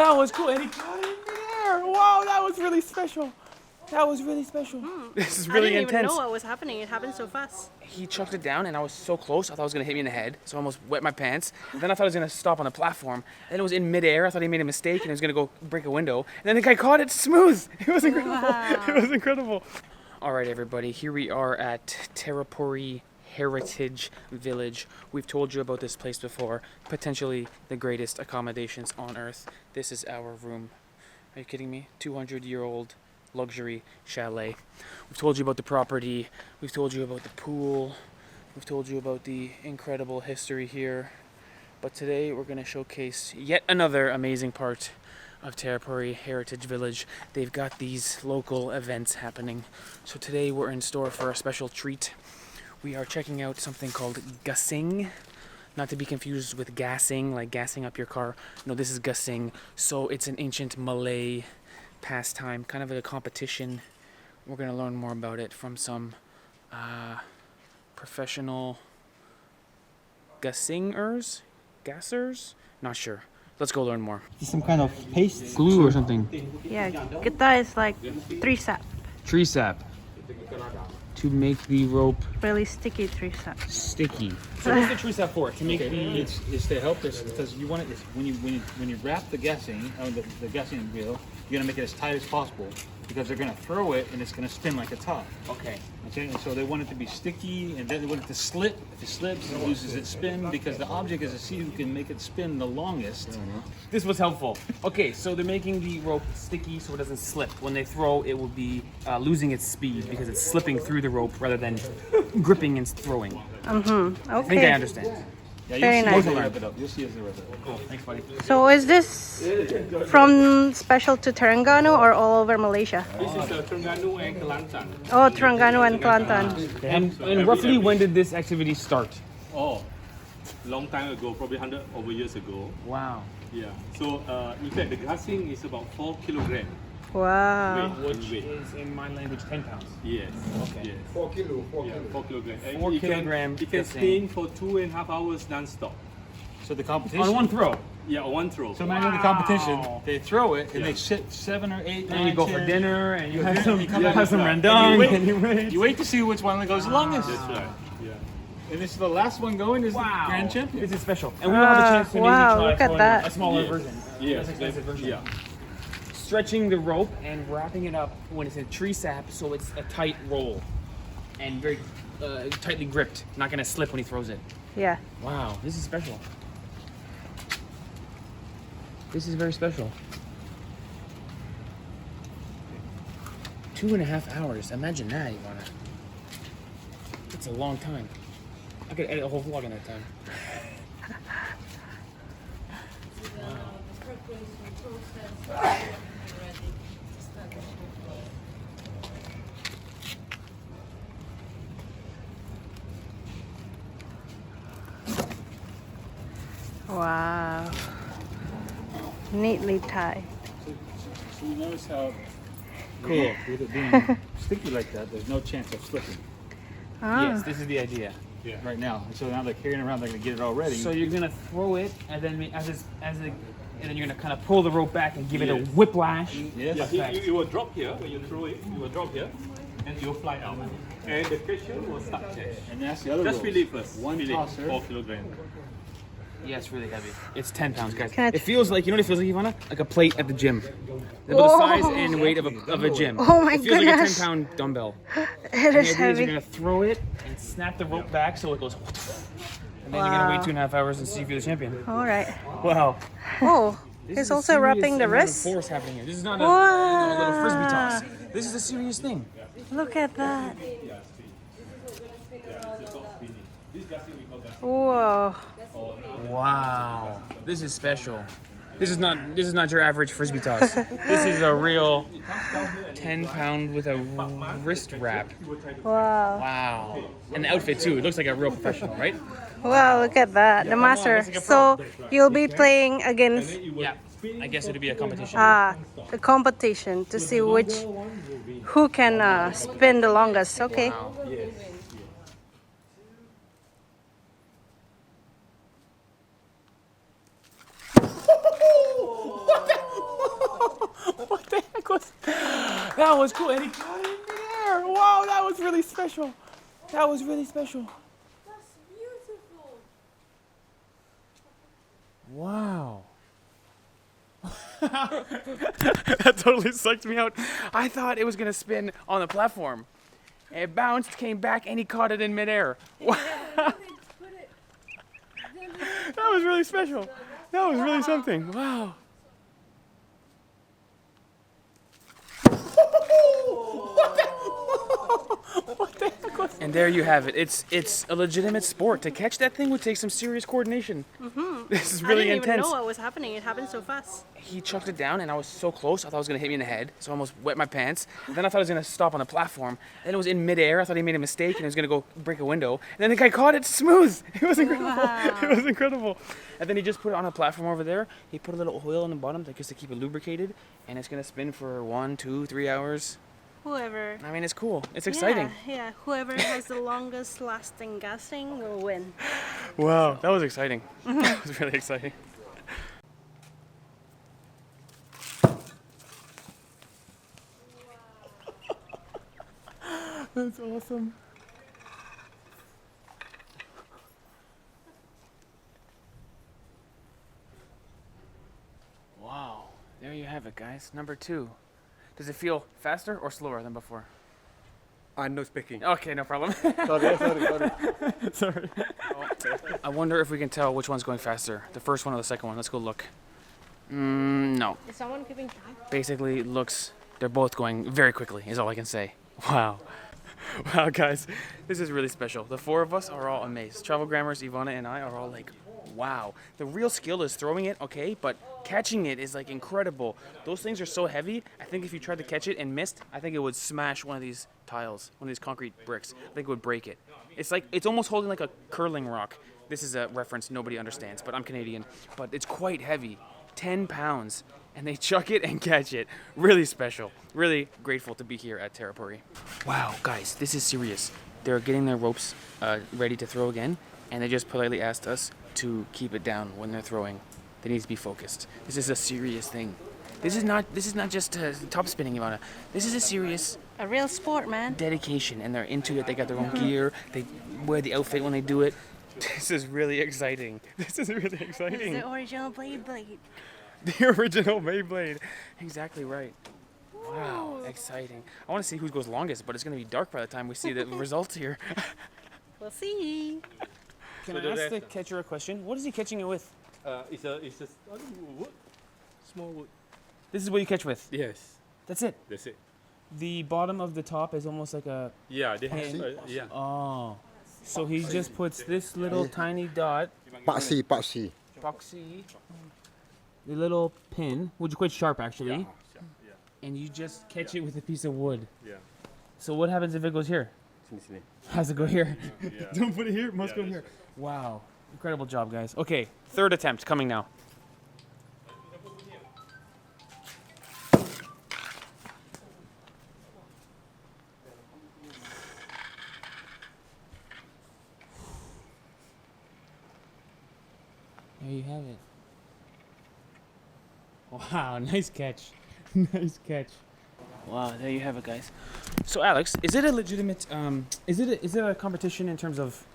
That was cool. And he caught it in midair. Wow, that was really special. That was really special. This is really intense. I didn't even know what was happening. It happened so fast. He chucked it down, and I was so close. I thought it was going to hit me in the head, so I almost wet my pants. And then I thought it was going to stop on the platform. And then it was in midair. I thought he made a mistake, and he was going to go break a window. And then the guy caught it smooth. It was incredible. Wow. It was incredible. All right, everybody. Here we are at Terrapuri Heritage Village. We've told you about this place before. Potentially the greatest accommodations on Earth. This is our room. Are you kidding me? 200-year-old luxury chalet. We've told you about the property. We've told you about the pool. We've told you about the incredible history here. But today we're going to showcase yet another amazing part of Terrapuri Heritage Village. They've got these local events happening. So today we're in store for a special treat. We are checking out something called GASING. Not to be confused with gassing, like gassing up your car. No, this is GASING. So it's an ancient Malay pastime, kind of a competition. We're going to learn more about it from some professional gassers? Not sure. Let's go learn more. Some kind of paste? Glue or something? Yeah, geta is like tree sap. Tree sap. To make the rope Really sticky tree sap. sticky. So what's the tree sap for? To make the... It's to help this because you want it when you wrap the gassing the gassing wheel, you're gonna make it as tight as possible because they're gonna throw it and it's gonna spin like a top. Okay. Okay, and so they want it to be sticky and then they want it to slip. If it slips, it loses its spin because the object is to see who can make it spin the longest. This was helpful. Okay, so they're making the rope sticky so it doesn't slip. When they throw, it will be losing its speed because it's slipping through the rope rather than gripping and throwing. Okay. I think I understand. Yeah, Very you'll nice. see as they wrap it up. You'll see as they wrap it up. Cool, thanks buddy. So is this from special to Terengganu or all over Malaysia? This is Terengganu and Kelantan. Oh, Terengganu and Kelantan. And roughly when did this activity start? Oh, long time ago, probably 100 over years ago. Wow. Yeah. So in fact, the gasing is about 4 kilograms Wow. weight. Which is in my language 10 pounds. Yes. Okay. Yes. 4 kilo, 4 Yeah, kilo. 4 kilograms. And 4 it can- kilogram It can gasing. spin for 2.5 hours non-stop. So the competition. On one throw. Yeah, on one throw. So imagine the competition. Wow. They throw it and Yeah. they sit 7 or 8. And you go for dinner and you have Yeah, some, you come you back have some and rendang wait. and you wait. You wait to see which one goes the longest. That's right. Yeah. And this is the last one going is Wow. the grand champion. This is special. And we will have a chance to maybe Wow, try look at throwing that. a smaller Yes. version. Yes. Less expensive version. Yeah. Stretching the rope and wrapping it up when it's in tree sap so it's a tight roll and very tightly gripped. Not going to slip when he throws it. Yeah. Wow, this is special. This is very special. 2.5 hours. Imagine that, Ivana. That's a long time. I could edit a whole vlog in that time. Wow. Neatly tied. So you notice how cool with it being sticky like that, there's no chance of slipping Yes, this is the idea. right now. So now they're carrying around, they're gonna get it all ready. So you're gonna throw it, and then and then you're gonna kind of pull the rope back and give it a Yes. whiplash. yes. Yeah, you will drop here when you throw it. You will drop here, and you will fly out. And the catcher will start there. And that's the other Just rules. feel it first. One Feel it, tosser. 4 kilograms. Yeah, it's really heavy. It's 10 pounds, guys. Can I It feels like, you know what it feels like, Ivana? Like a plate at the gym. About the size and weight of a gym. Oh my It feels like a goodness. 10-pound dumbbell. It And is the idea is you're heavy. gonna throw it and snap the rope back so it goes. And then you're gonna wait Wow. 2.5 hours and see if you're the champion. All right. Wow. Oh, This he's is a also serious wrapping the amount of wrist. force happening here. This is not a little frisbee toss. Wow. This is a serious thing. Look at that. Whoa. Wow. This is special. This is not your average frisbee toss. This is a real 10-pound with a wrist wrap. Wow. Wow. And the outfit too. It looks like a real professional, right? Wow, look at that. The master. looks like a pro. So you'll be playing against Yeah. I guess it'd be a competition. the competition to see who can spin the longest. Okay. Wow. That was cool. And he caught it in midair. Wow, that was really special. That was really special. That's beautiful. Wow. That totally sucked me out. I thought it was going to spin on the platform. It bounced, came back, and he caught it in midair. Wow. That was really special. That was really something. Wow. And there you have it. It's a legitimate sport. To catch that thing would take some serious coordination. This is really I didn't intense. even know what was happening. It happened so fast. He chucked it down, and I was so close. I thought it was gonna hit me in the head, so I almost wet my pants. Then I thought it was gonna stop on the platform. Then it was in midair. I thought he made a mistake, and it was gonna go break a window. And then the guy caught it smooth. It was incredible. Wow. It was incredible. And then he just put it on a platform over there. He put a little oil on the bottom, just to keep it lubricated, and it's gonna spin for 1, 2, 3 hours. Whoever. I mean, it's cool. It's exciting. Yeah. Whoever has the longest lasting gasing will win. Wow, that was exciting. That was really exciting. That's awesome. Wow, there you have it, guys. Number 2. Does it feel faster or slower than before? I'm not speaking. Okay, no problem. Sorry. Sorry. I wonder if we can tell which one's going faster, the first one or the second one. Let's go look. No. Is someone keeping track? Basically, they're both going very quickly, is all I can say. Wow. Wow, guys, this is really special. The 4 of us are all amazed. Travel Grammars, Ivana, and I are all like, wow. The real skill is throwing it, okay, but catching it is like incredible. Those things are so heavy. I think if you tried to catch it and missed, I think it would smash one of these tiles, one of these concrete bricks. I think it would break it. It's almost holding like a curling rock. This is a reference nobody understands, but I'm Canadian. But it's quite heavy, 10 pounds. And they chuck it and catch it. Really special. Really grateful to be here at Terrapuri. Wow, guys, this is serious. They're getting their ropes ready to throw again, and they just politely asked us to keep it down when they're throwing. They need to be focused. This is a serious thing. This is not just top spinning, Ivana. This is a serious A real sport, man. dedication, and they're into it. They got their own gear. They wear the outfit when they do it. This is really exciting. This is really It's exciting. the original blade. The original Beyblade. Exactly right. Wow, exciting. I want to see who goes longest, but it's going to be dark by the time we see the results here. We'll see. Can I ask the catcher a question? What is he catching it with? It's a wood, small wood. This is what you catch with. Yes, That's it. that's it. The bottom of the top is almost like a... Yeah, they Pen. have. Yeah. Oh. So he just puts this little tiny dot, Paksi. boxy, the little pin, which is quite sharp actually, and you just catch it with a piece of wood. Yeah. So what happens if it goes here? Has to go here. Don't put it here. It must go here. Wow. Incredible job, guys. Okay, 3rd attempt coming now. There you have it. Wow, nice catch. Nice catch. Wow, there you have it, guys. So, Alex, is it a legitimate? Is it a competition in terms of?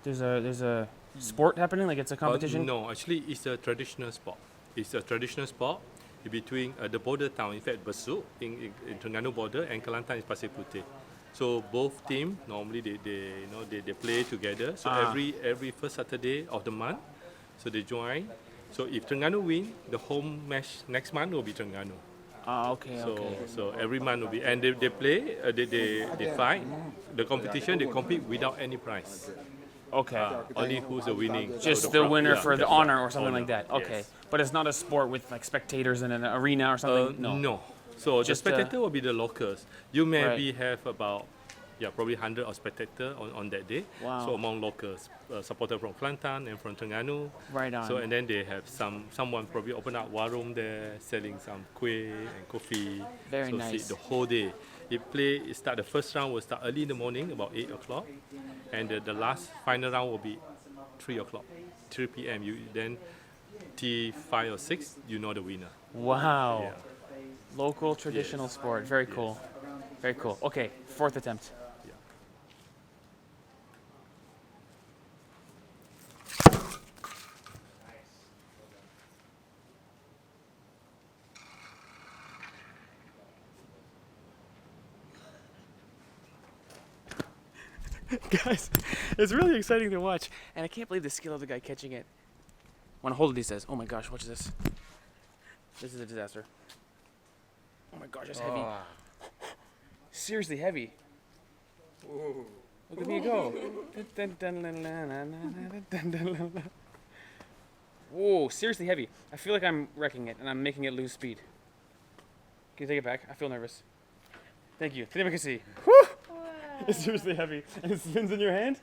There's a sport happening, like it's a competition. No, actually, it's a traditional sport. It's a traditional sport between the border town, in fact, Besuk in Terengganu border, and Kelantan is Pasir Putih. So both teams normally they play together. So every first Saturday of the month, so they join. So if Terengganu win, the home match next month will be Terengganu. Okay, So okay. so every month will be, and they play, they fight. The competition, they compete without any prize. Okay. Only who's the winning. Just so the winner yeah, for the that's honor right. or something like that. Okay. Yes. But it's not a sport with like spectators in an arena or something. No. So Just, the spectator will be the locals. You maybe Right. have about probably 100 of spectators on that day. Wow. So among locals, supporters from Kelantan and from Terengganu. Right on. So and then they have someone probably open up warung there, selling some kueh and coffee. Very so nice. sit the whole day. The first round will start early in the morning, about 8 o'clock, and the last final round will be 3 o'clock, 3 p.m. Then T5 or 6, you know the winner. Wow. Yeah. Local traditional sport. Very cool. Very cool. Okay, fourth attempt. Guys, it's really exciting to watch, and I can't believe the skill of the guy catching it. Want to hold it, he says. Oh my gosh, watch this. This is a disaster. Oh my gosh, it's heavy. Seriously heavy. Look at me go. Whoa, seriously heavy. I feel like I'm wrecking it, and I'm making it lose speed. Can you take it back? I feel nervous. Thank you. Think I can see. Whew! It's seriously heavy, and it spins in your hand.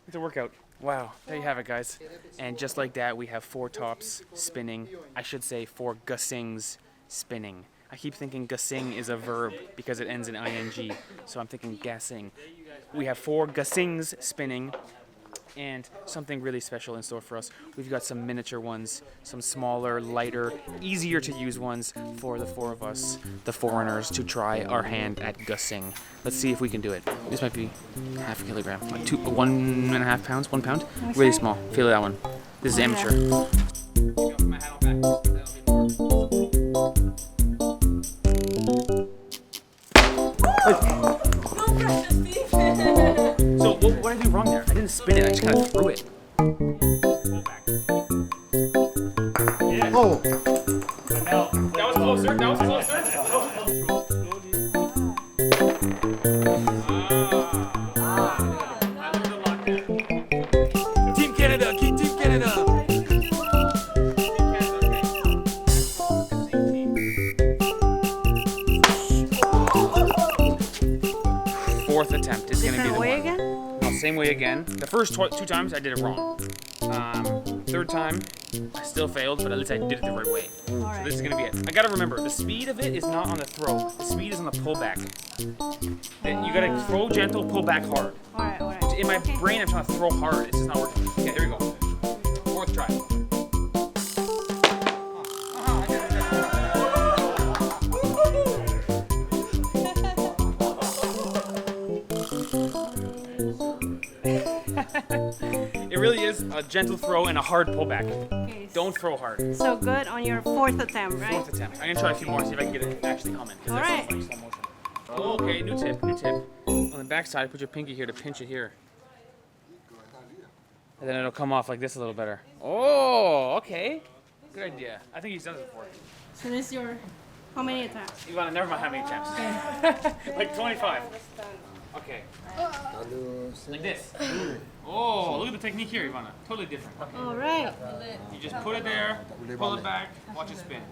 It's a workout. Wow, there you have it, guys. And just like that, we have 4 tops spinning. I should say 4 gasings spinning. I keep thinking gasing is a verb because it ends in ing, so I'm thinking gasing. We have 4 gasings spinning, and something really special in store for us. We've got some miniature ones, some smaller, lighter, easier to use ones for the 4 of us, the foreigners, to try our hand at gasing. Let's see if we can do it. This might be half a kilogram, like 1.5 pounds, 1 pound. Really small. Feel that one. This is amateur. So what did I do wrong there? I didn't spin it, I just kind of threw it. Oh! That was closer, that was closer. I learned a lot there. Team Canada, Team Canada. Fourth attempt is going to be the Different way one. again? No, same way again. The first 2 times I did it wrong. Third time I still failed, but at least I did it the right way. So Alright. this is gonna be it. I gotta remember, the speed of it is not on the throw. The speed is on the pullback. Then you gotta throw gentle, pull back hard. Alright, alright. In my brain, I'm trying to throw hard. It's just not working. Okay, here we go. Fourth try. It really is a gentle throw and a hard pullback. Okay, Don't throw hard. so good on your 4th attempt, right? Fourth attempt. I'm gonna try a few more, see if I can get it actually humming. 'Cause that sounds like slow motion. Oh, okay, new tip, new tip. On the back side, put your pinky here to pinch it here. And then it'll come off like this a little better. Oh, okay. Good idea. I think he's done this before. So this is your, how many attempts? Ivana, never mind how many attempts. Like 25. Okay. Like this. Oh, look at the technique here, Ivana. Totally different. Okay. Alright. You just put it there, pull it back, watch it spin.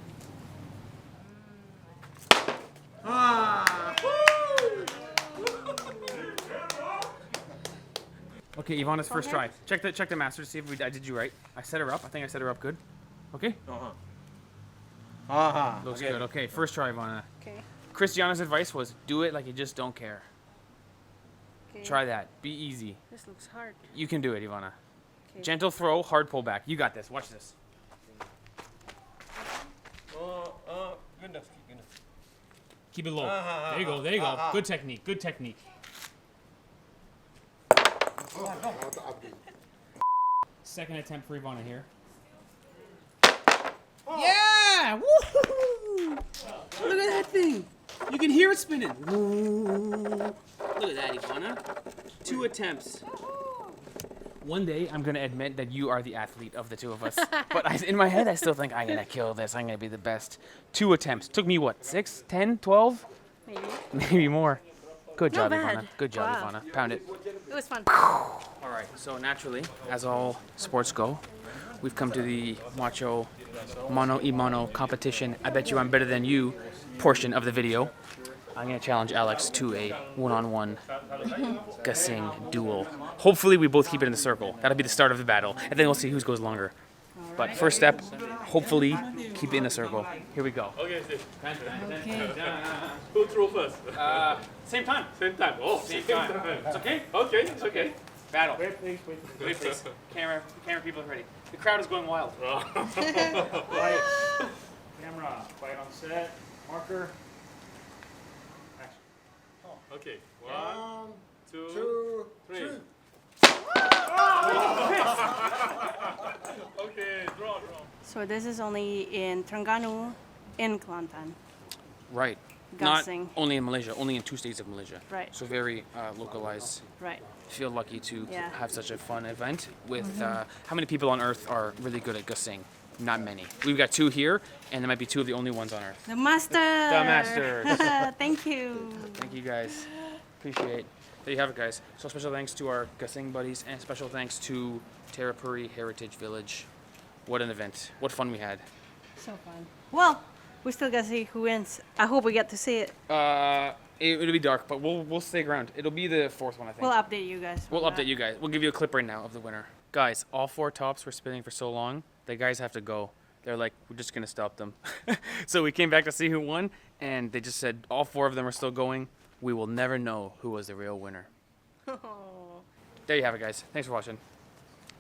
Okay, Ivana's first try. Check the master to see if I did you right. I set her up. I think I set her up good. Okay? Looks good. Okay, first try, Ivana. Okay. Christiana's advice was do it like you just don't care. Okay. Try that. Be easy. This looks hard. You can do it, Ivana. Okay. Gentle throw, hard pull back. You got this. Watch this. Goodness. Keep it low. There you go. There you go. Good technique. Good technique. Second attempt for Ivana here. Yeah! Woo! Look at that thing. You can hear it spinning. Woo. Look at that, Ivana. 2 attempts. One day, I'm going to admit that you are the athlete of the 2 of us. But in my head, I still think I'm going to kill this. I'm going to be the best. 2 attempts. Took me, what, 6, 10, 12? Maybe. Maybe more. Good job, bad. Ivana. Good job, Wow. Ivana. Pound it. It was fun. All right, so naturally, as all sports go, we've come to the macho mono y mono competition. I bet you I'm better than you portion of the video. I'm gonna challenge Alex to a one-on-one gasing duel. Hopefully we both keep it in the circle. That'll be the start of the battle, and then we'll see who goes longer. But first step, hopefully keep it in the circle. Here we go. Okay, Steve. Okay. Who threw first? Same time. Same time. Oh, Same time. It's okay? Okay, it's okay. Battle. Wait, please. Camera people are ready. The crowd is going wild. Camera, quiet on set. Marker. Okay, 1, 2, 3. Okay, draw. So this is only in Terengganu and Kelantan. Right. Gasing. Not only in Malaysia, only in 2 states of Malaysia. Right. So very localized. Right. Feel lucky to Yeah. have such a fun event with how many people on earth are really good at gasing? Not many. We've got 2 here, and there might be 2 of the only ones on earth. The master. The masters. Thank you. Thank you guys. Appreciate. There you have it, guys. So special thanks to our gasing buddies, and special thanks to Terrapuri Heritage Village. What an event. What fun we had. So fun. Well, we still gotta see who wins. I hope we get to see it. It'll be dark, but we'll stick around. It'll be the 4th one, I think. We'll update you guys. We'll update you guys. We'll give you a clip right now of the winner. Guys, all 4 tops were spinning for so long, the guys have to go. They're like, we're just going to stop them. So we came back to see who won, and they just said all 4 of them are still going. We will never know who was the real winner. There you have it, guys. Thanks for watching.